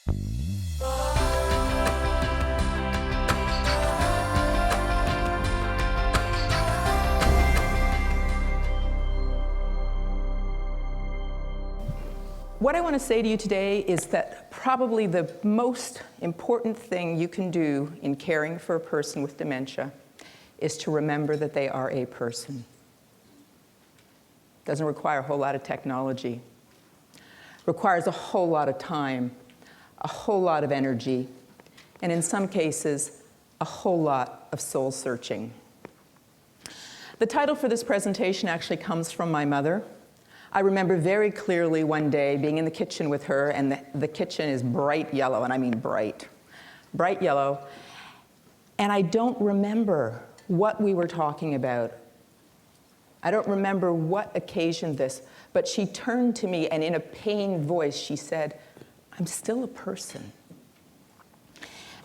What I want to say to you today is that probably the most important thing you can do in caring for a person with dementia is to remember that they are a person. It doesn't require a whole lot of technology. It requires a whole lot of time, a whole lot of energy, and in some cases, a whole lot of soul searching. The title for this presentation actually comes from my mother. I remember very clearly one day being in the kitchen with her, and the kitchen is bright yellow, and I mean bright yellow. And I don't remember what we were talking about. I don't remember what occasioned this, but she turned to me, and in a pained voice, she said, "I'm still a person."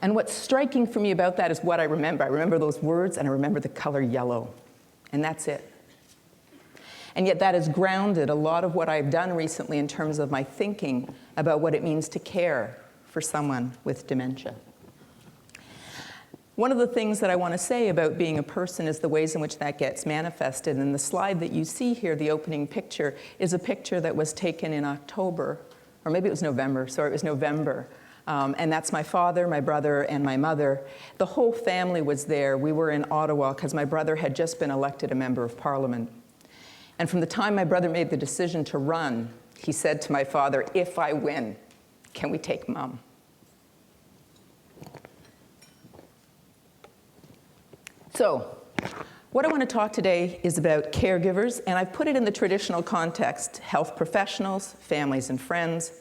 And what's striking for me about that is what I remember. I remember those words, and I remember the color yellow, and that's it. And yet that has grounded a lot of what I've done recently in terms of my thinking about what it means to care for someone with dementia. One of the things that I want to say about being a person is the ways in which that gets manifested. And the slide that you see here, the opening picture, is a picture that was taken in October, or maybe it was November, sorry, it was November. And that's my father, my brother, and my mother. The whole family was there. We were in Ottawa because my brother had just been elected a member of Parliament. And from the time my brother made the decision to run, he said to my father, "If I win, can we take Mom?" So, what I want to talk today is about caregivers, and I've put it in the traditional context, health professionals, families and friends,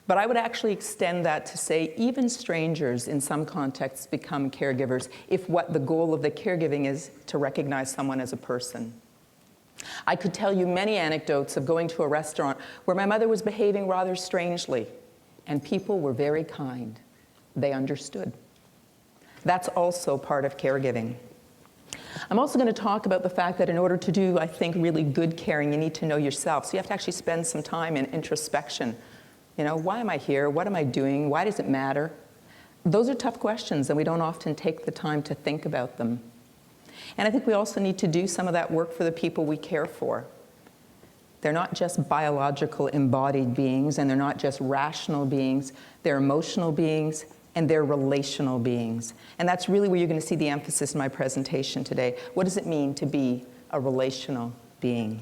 but I would actually extend that to say even strangers in some contexts become caregivers if what the goal of the caregiving is to recognize someone as a person. I could tell you many anecdotes of going to a restaurant where my mother was behaving rather strangely, and people were very kind. They understood. That's also part of caregiving. I'm also going to talk about the fact that in order to do, I think, really good caring, you need to know yourself. So you have to actually spend some time in introspection. You know, why am I here? What am I doing? Why does it matter? Those are tough questions, and we don't often take the time to think about them. And I think we also need to do some of that work for the people we care for. They're not just biological embodied beings, and they're not just rational beings. They're emotional beings, and they're relational beings. And that's really where you're going to see the emphasis in my presentation today. What does it mean to be a relational being?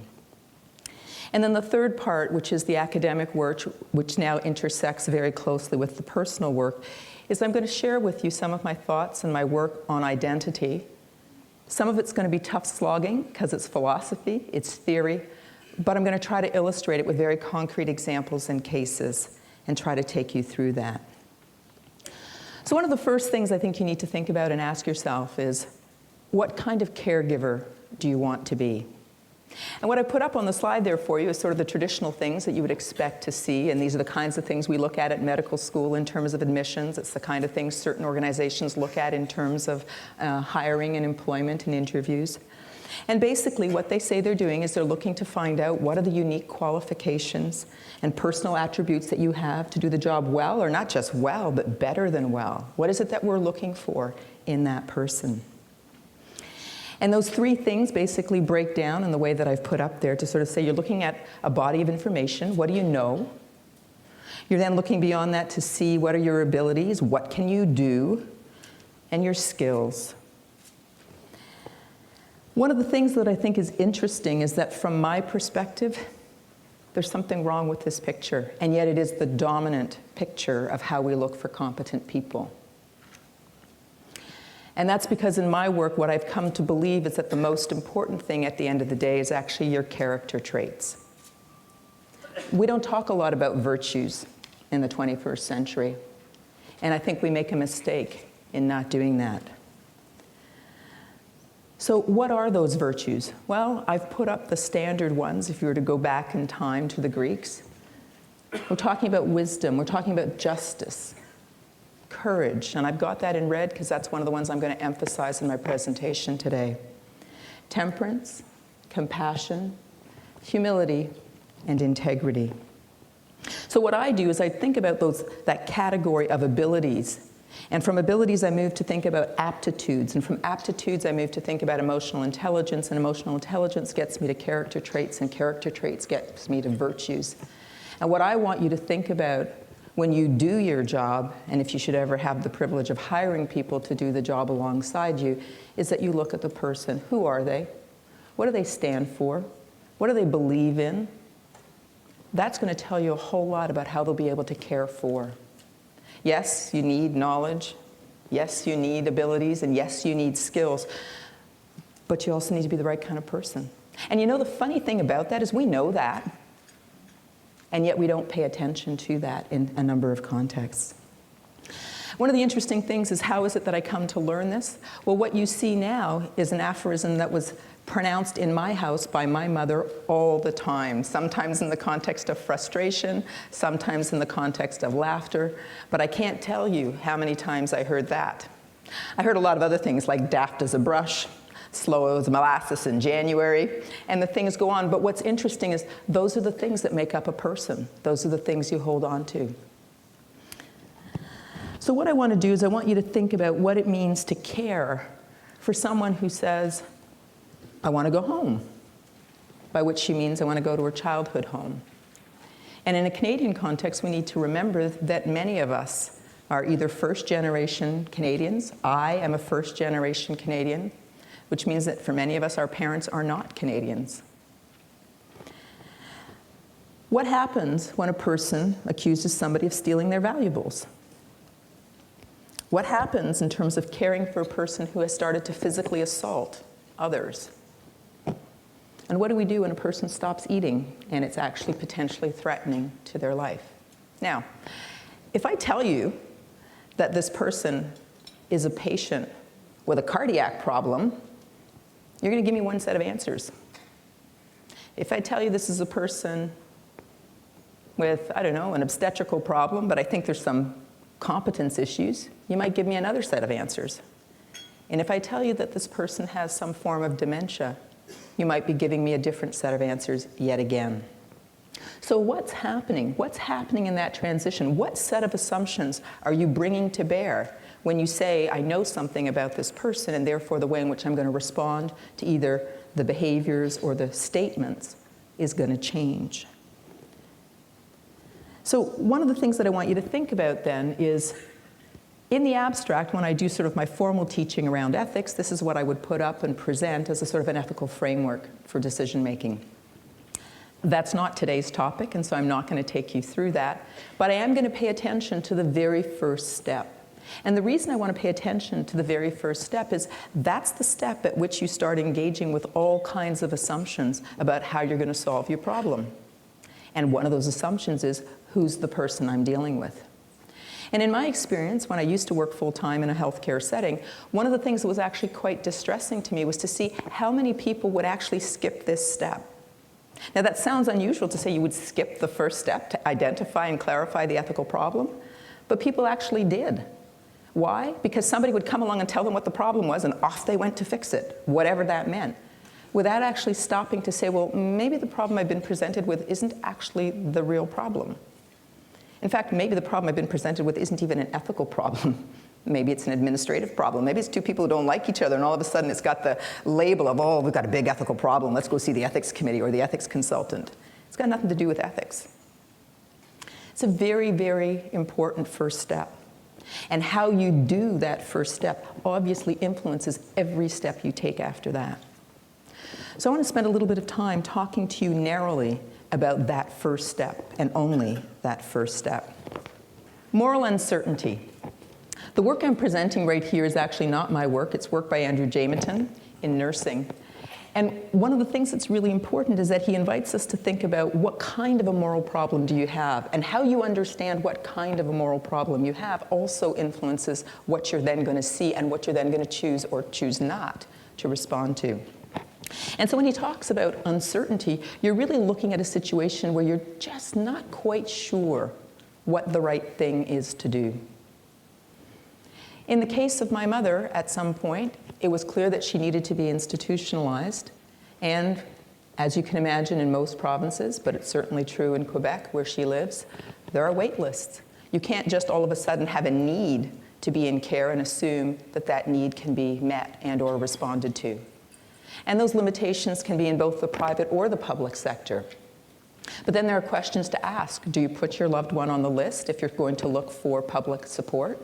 And then the third part, which is the academic work, which now intersects very closely with the personal work, is I'm going to share with you some of my thoughts and my work on identity. Some of it's going to be tough slogging because it's philosophy, it's theory, but I'm going to try to illustrate it with very concrete examples and cases and try to take you through that. So one of the first things I think you need to think about and ask yourself is, what kind of caregiver do you want to be? And what I put up on the slide there for you is sort of the traditional things that you would expect to see, and these are the kinds of things we look at medical school in terms of admissions. It's the kind of things certain organizations look at in terms of hiring and employment and interviews. And basically what they say they're doing is they're looking to find out what are the unique qualifications and personal attributes that you have to do the job well, or not just well, but better than well. What is it that we're looking for in that person? And those three things basically break down in the way that I've put up there to sort of say you're looking at a body of information. What do you know? You're then looking beyond that to see what are your abilities, what can you do, and your skills. One of the things that I think is interesting is that from my perspective, there's something wrong with this picture, and yet it is the dominant picture of how we look for competent people. And that's because in my work, what I've come to believe is that the most important thing at the end of the day is actually your character traits. We don't talk a lot about virtues in the 21st century, and I think we make a mistake in not doing that. So what are those virtues? Well, I've put up the standard ones if you were to go back in time to the Greeks. We're talking about wisdom, we're talking about justice, courage, and I've got that in red because that's one of the ones I'm going to emphasize in my presentation today. Temperance, compassion, humility, and integrity. So what I do is I think about that category of abilities. And from abilities, I move to think about aptitudes. And from aptitudes, I move to think about emotional intelligence. And emotional intelligence gets me to character traits. And character traits gets me to virtues. And what I want you to think about when you do your job, and if you should ever have the privilege of hiring people to do the job alongside you, is that you look at the person. Who are they? What do they stand for? What do they believe in? That's going to tell you a whole lot about how they'll be able to care for. Yes, you need knowledge. Yes, you need abilities. And yes, you need skills. But you also need to be the right kind of person. And you know, the funny thing about that is we know that. And yet we don't pay attention to that in a number of contexts. One of the interesting things is, how is it that I come to learn this? Well, what you see now is an aphorism that was pronounced in my house by my mother all the time, sometimes in the context of frustration, sometimes in the context of laughter, but I can't tell you how many times I heard that. I heard a lot of other things like daft as a brush, slow as molasses in January, and the things go on. But what's interesting is those are the things that make up a person. Those are the things you hold on to. So what I want to do is I want you to think about what it means to care for someone who says, I want to go home, by which she means I want to go to her childhood home. And in a Canadian context, we need to remember that many of us are either first-generation Canadians. I am a first-generation Canadian, which means that for many of us, our parents are not Canadians. What happens when a person accuses somebody of stealing their valuables? What happens in terms of caring for a person who has started to physically assault others? And what do we do when a person stops eating and it's actually potentially threatening to their life? Now, if I tell you that this person is a patient with a cardiac problem, you're going to give me one set of answers. If I tell you this is a person with, I don't know, an obstetrical problem, but I think there's some competence issues, you might give me another set of answers. And if I tell you that this person has some form of dementia, you might be giving me a different set of answers yet again. So what's happening? What's happening in that transition? What set of assumptions are you bringing to bear when you say, I know something about this person, and therefore the way in which I'm going to respond to either the behaviors or the statements is going to change? So one of the things that I want you to think about then is, in the abstract, when I do sort of my formal teaching around ethics, this is what I would put up and present as a sort of an ethical framework for decision making. That's not today's topic, and so I'm not going to take you through that, but I am going to pay attention to the very first step. And the reason I want to pay attention to the very first step is that's the step at which you start engaging with all kinds of assumptions about how you're going to solve your problem. And one of those assumptions is, who's the person I'm dealing with? And in my experience, when I used to work full-time in a healthcare setting, one of the things that was actually quite distressing to me was to see how many people would actually skip this step. Now, that sounds unusual to say you would skip the first step to identify and clarify the ethical problem, but people actually did. Why? Because somebody would come along and tell them what the problem was, and off they went to fix it, whatever that meant, without actually stopping to say, well, maybe the problem I've been presented with isn't actually the real problem. In fact, maybe the problem I've been presented with isn't even an ethical problem. Maybe it's an administrative problem. Maybe it's two people who don't like each other, and all of a sudden it's got the label of, oh, we've got a big ethical problem. Let's go see the ethics committee or the ethics consultant. It's got nothing to do with ethics. It's a very, very important first step. And how you do that first step obviously influences every step you take after that. So I want to spend a little bit of time talking to you narrowly about that first step, and only that first step. Moral uncertainty. The work I'm presenting right here is actually not my work. It's work by Andrew Jameton in nursing. And one of the things that's really important is that he invites us to think about what kind of a moral problem do you have, and how you understand what kind of a moral problem you have also influences what you're then going to see and what you're then going to choose or choose not to respond to. And so when he talks about uncertainty, you're really looking at a situation where you're just not quite sure what the right thing is to do. In the case of my mother, at some point, it was clear that she needed to be institutionalized, and As you can imagine in most provinces, but it's certainly true in Quebec where she lives, there are wait lists. You can't just all of a sudden have a need to be in care and assume that that need can be met and or responded to. And those limitations can be in both the private or the public sector. But then there are questions to ask. Do you put your loved one on the list if you're going to look for public support?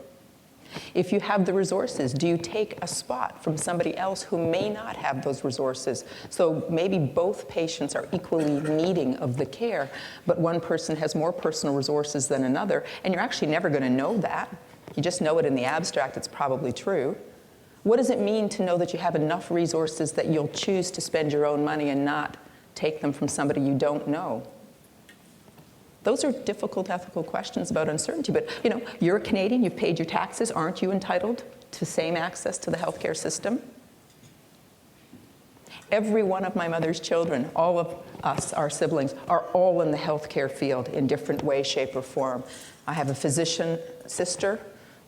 If you have the resources, do you take a spot from somebody else who may not have those resources? So maybe both patients are equally needing of the care, but one person has more personal resources than another, and you're actually never going to know that. You just know it in the abstract, it's probably true. What does it mean to know that you have enough resources that you'll choose to spend your own money and not take them from somebody you don't know? Those are difficult ethical questions about uncertainty, but you're a Canadian, you've paid your taxes, aren't you entitled to same access to the healthcare system? Every one of my mother's children, all of us, our siblings, are all in the healthcare field in different way, shape, or form. I have a physician sister,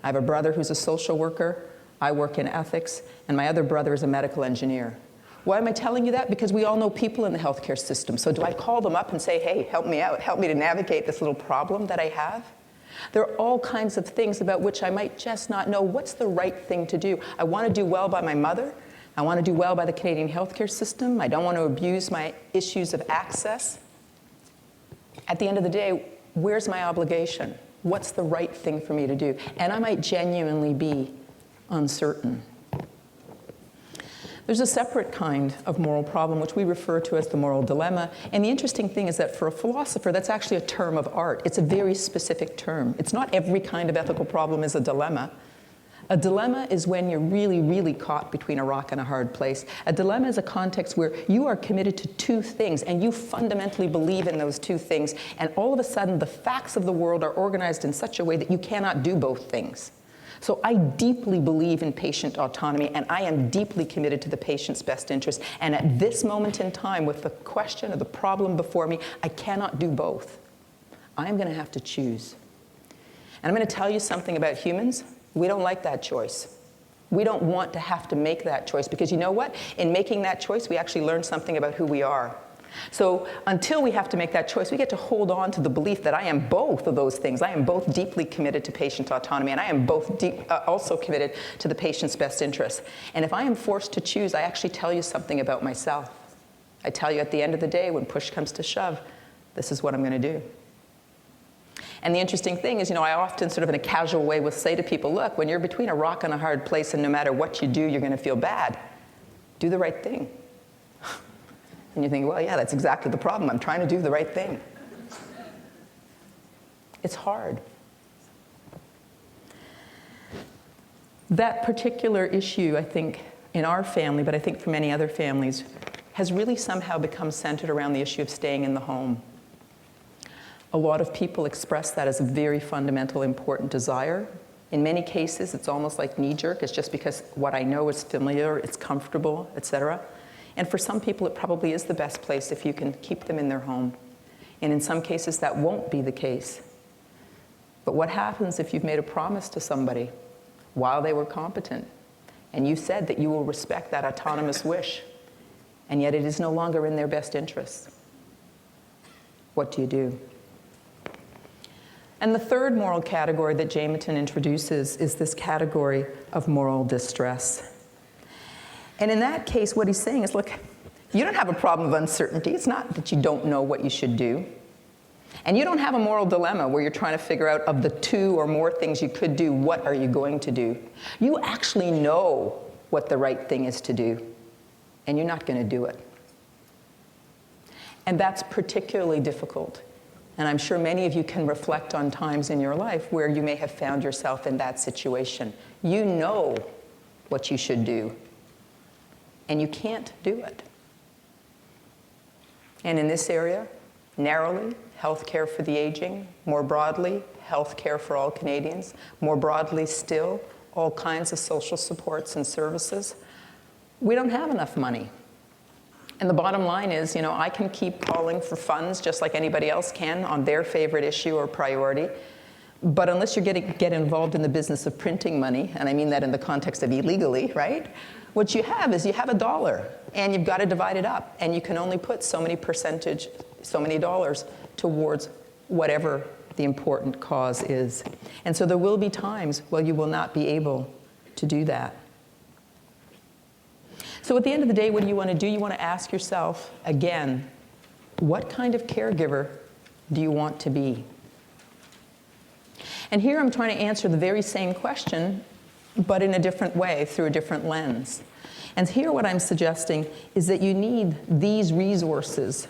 I have a brother who's a social worker, I work in ethics, and my other brother is a medical engineer. Why am I telling you that? Because we all know people in the healthcare system. So do I call them up and say, hey, help me out, help me to navigate this little problem that I have? There are all kinds of things about which I might just not know what's the right thing to do. I want to do well by my mother. I want to do well by the Canadian healthcare system. I don't want to abuse my issues of access. At the end of the day, where's my obligation? What's the right thing for me to do? And I might genuinely be uncertain. There's a separate kind of moral problem, which we refer to as the moral dilemma. And the interesting thing is that for a philosopher, that's actually a term of art. It's a very specific term. It's not every kind of ethical problem is a dilemma. A dilemma is when you're really, really caught between a rock and a hard place. A dilemma is a context where you are committed to two things, and you fundamentally believe in those two things, and all of a sudden the facts of the world are organized in such a way that you cannot do both things. So I deeply believe in patient autonomy, and I am deeply committed to the patient's best interest. And at this moment in time, with the question or the problem before me, I cannot do both. I'm going to have to choose. And I'm going to tell you something about humans. We don't like that choice. We don't want to have to make that choice, because you know what? In making that choice, we actually learn something about who we are. So until we have to make that choice, we get to hold on to the belief that I am both of those things. I am both deeply committed to patient autonomy, and I am both also committed to the patient's best interests. And if I am forced to choose, I actually tell you something about myself. I tell you at the end of the day, when push comes to shove, this is what I'm going to do. And the interesting thing is, I often sort of in a casual way will say to people, look, when you're between a rock and a hard place, and no matter what you do, you're going to feel bad, do the right thing. And you think, well, yeah, that's exactly the problem. I'm trying to do the right thing. It's hard. That particular issue, I think, in our family, but I think for many other families, has really somehow become centered around the issue of staying in the home. A lot of people express that as a very fundamental, important desire. In many cases, it's almost like knee-jerk. It's just because what I know is familiar, it's comfortable, etc. And for some people, it probably is the best place if you can keep them in their home. And in some cases, that won't be the case. But what happens if you've made a promise to somebody while they were competent, and you said that you will respect that autonomous wish, and yet it is no longer in their best interests? What do you do? And the third moral category that Jameson introduces is this category of moral distress. And in that case, what he's saying is, look, you don't have a problem of uncertainty. It's not that you don't know what you should do. And you don't have a moral dilemma where you're trying to figure out, of the two or more things you could do, what are you going to do? You actually know what the right thing is to do, and you're not going to do it. And that's particularly difficult. And I'm sure many of you can reflect on times in your life where you may have found yourself in that situation. You know what you should do, and you can't do it. And in this area, narrowly, health care for the aging; more broadly, health care for all Canadians; more broadly still, all kinds of social supports and services, we don't have enough money. And the bottom line is, I can keep calling for funds just like anybody else can on their favorite issue or priority. But unless you're get involved in the business of printing money, and I mean that in the context of illegally, right? What you have is you have $1, and you've got to divide it up, and you can only put so many dollars towards whatever the important cause is. And so there will be times where you will not be able to do that. So at the end of the day, what do you want to do? You want to ask yourself, again, what kind of caregiver do you want to be? And here I'm trying to answer the very same question, but in a different way, through a different lens. And here what I'm suggesting is that you need these resources.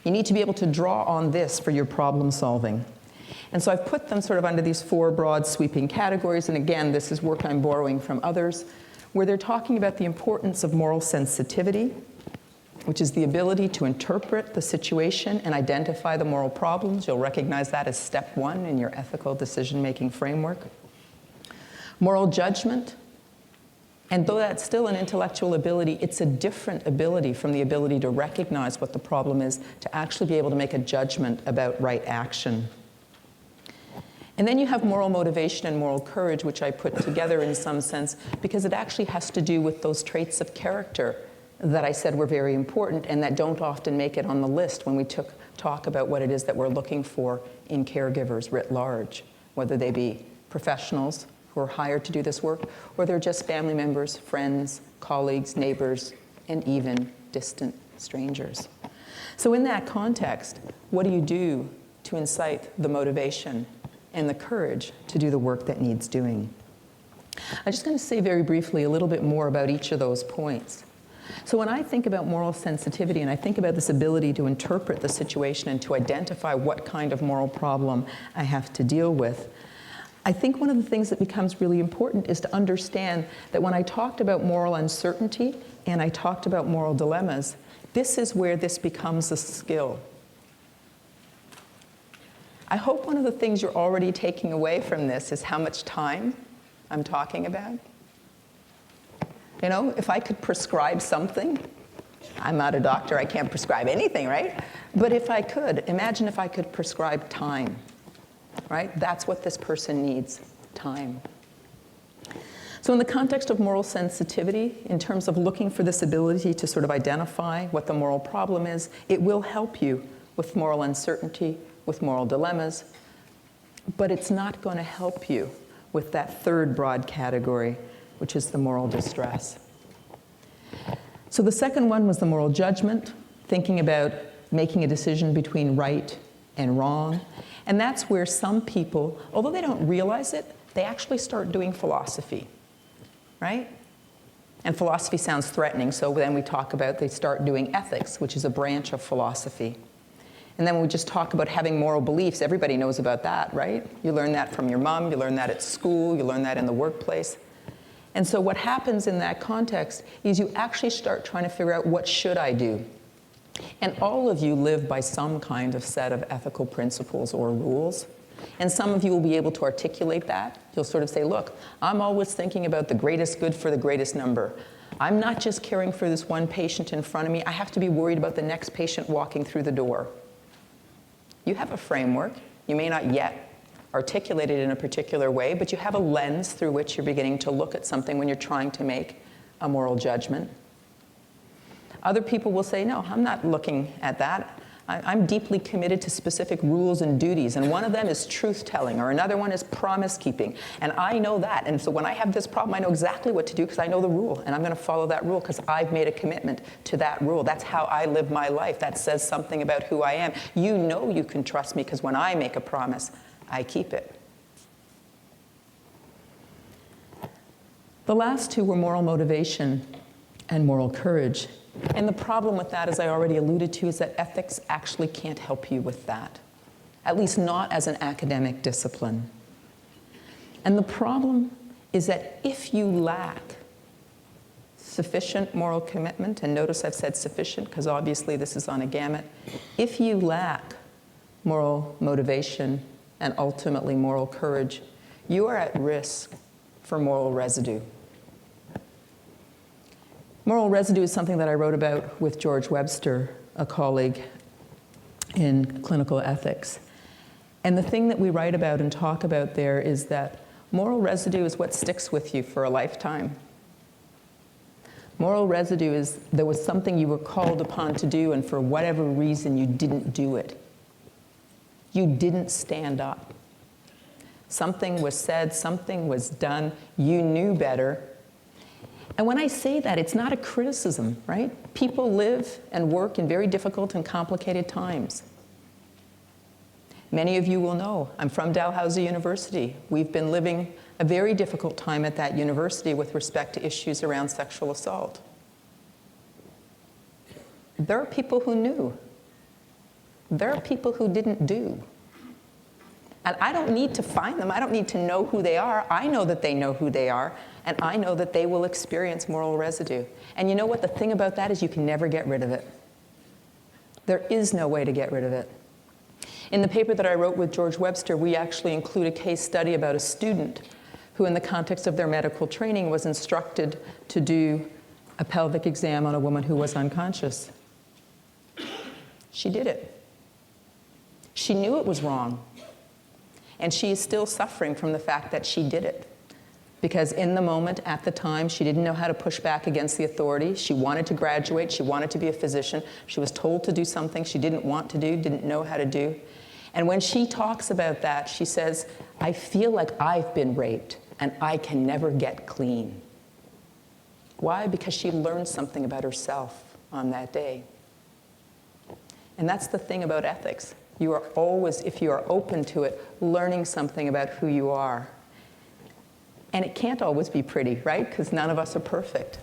You need to be able to draw on this for your problem solving. And so I've put them sort of under these 4 broad sweeping categories. And again, this is work I'm borrowing from others, where they're talking about the importance of moral sensitivity, which is the ability to interpret the situation and identify the moral problems. You'll recognize that as step 1 in your ethical decision-making framework. Moral judgment, and though that's still an intellectual ability, it's a different ability from the ability to recognize what the problem is, to actually be able to make a judgment about right action. And then you have moral motivation and moral courage, which I put together in some sense, because it actually has to do with those traits of character that I said were very important and that don't often make it on the list when we talk about what it is that we're looking for in caregivers writ large, whether they be professionals who are hired to do this work, or they're just family members, friends, colleagues, neighbors, and even distant strangers. So in that context, what do you do to incite the motivation and the courage to do the work that needs doing? I'm just going to say very briefly a little bit more about each of those points. So when I think about moral sensitivity and I think about this ability to interpret the situation and to identify what kind of moral problem I have to deal with, I think one of the things that becomes really important is to understand that when I talked about moral uncertainty and I talked about moral dilemmas, this is where this becomes a skill. I hope one of the things you're already taking away from this is how much time I'm talking about. You know, if I could prescribe something, I'm not a doctor, I can't prescribe anything, right? But if I could, imagine if I could prescribe time, right? That's what this person needs, time. So in the context of moral sensitivity, in terms of looking for this ability to sort of identify what the moral problem is, it will help you with moral uncertainty, with moral dilemmas, but it's not going to help you with that 3rd broad category, which is the moral distress. So the second one was the moral judgment, thinking about making a decision between right and wrong. And that's where some people, although they don't realize it, they actually start doing philosophy, right? And philosophy sounds threatening, so then we talk about they start doing ethics, which is a branch of philosophy. And then we just talk about having moral beliefs. Everybody knows about that, right? You learn that from your mom, you learn that at school, you learn that in the workplace. And so what happens in that context is you actually start trying to figure out, what should I do? And all of you live by some kind of set of ethical principles or rules. And some of you will be able to articulate that. You'll sort of say, look, I'm always thinking about the greatest good for the greatest number. I'm not just caring for this one patient in front of me. I have to be worried about the next patient walking through the door. You have a framework. You may not yet articulate it in a particular way, but you have a lens through which you're beginning to look at something when you're trying to make a moral judgment. Other people will say, no, I'm not looking at that. I'm deeply committed to specific rules and duties, and one of them is truth-telling, or another one is promise-keeping, and I know that. And so when I have this problem, I know exactly what to do because I know the rule, and I'm going to follow that rule because I've made a commitment to that rule. That's how I live my life. That says something about who I am. You know you can trust me because when I make a promise, I keep it. The last 2 were moral motivation and moral courage. And the problem with that, as I already alluded to, is that ethics actually can't help you with that, at least not as an academic discipline. And the problem is that if you lack sufficient moral commitment, and notice I've said sufficient because obviously this is on a gamut, if you lack moral motivation and ultimately moral courage, you are at risk for moral residue. Moral residue is something that I wrote about with George Webster, a colleague in clinical ethics. And the thing that we write about and talk about there is that moral residue is what sticks with you for a lifetime. Moral residue is there was something you were called upon to do, and for whatever reason you didn't do it. You didn't stand up. Something was said, something was done, you knew better. And when I say that, it's not a criticism, right? People live and work in very difficult and complicated times. Many of you will know, I'm from Dalhousie University. We've been living a very difficult time at that university with respect to issues around sexual assault. There are people who knew. There are people who didn't do. And I don't need to find them. I don't need to know who they are. I know that they know who they are, and I know that they will experience moral residue. And you know what? The thing about that is you can never get rid of it. There is no way to get rid of it. In the paper that I wrote with George Webster, we actually include a case study about a student who, in the context of their medical training, was instructed to do a pelvic exam on a woman who was unconscious. She did it. She knew it was wrong. And she is still suffering from the fact that she did it. Because in the moment, at the time, she didn't know how to push back against the authority. She wanted to graduate. She wanted to be a physician. She was told to do something she didn't want to do, didn't know how to do. And when she talks about that, she says, I feel like I've been raped, and I can never get clean. Why? Because she learned something about herself on that day. And that's the thing about ethics. You are always, if you are open to it, learning something about who you are. And it can't always be pretty, right? Because none of us are perfect.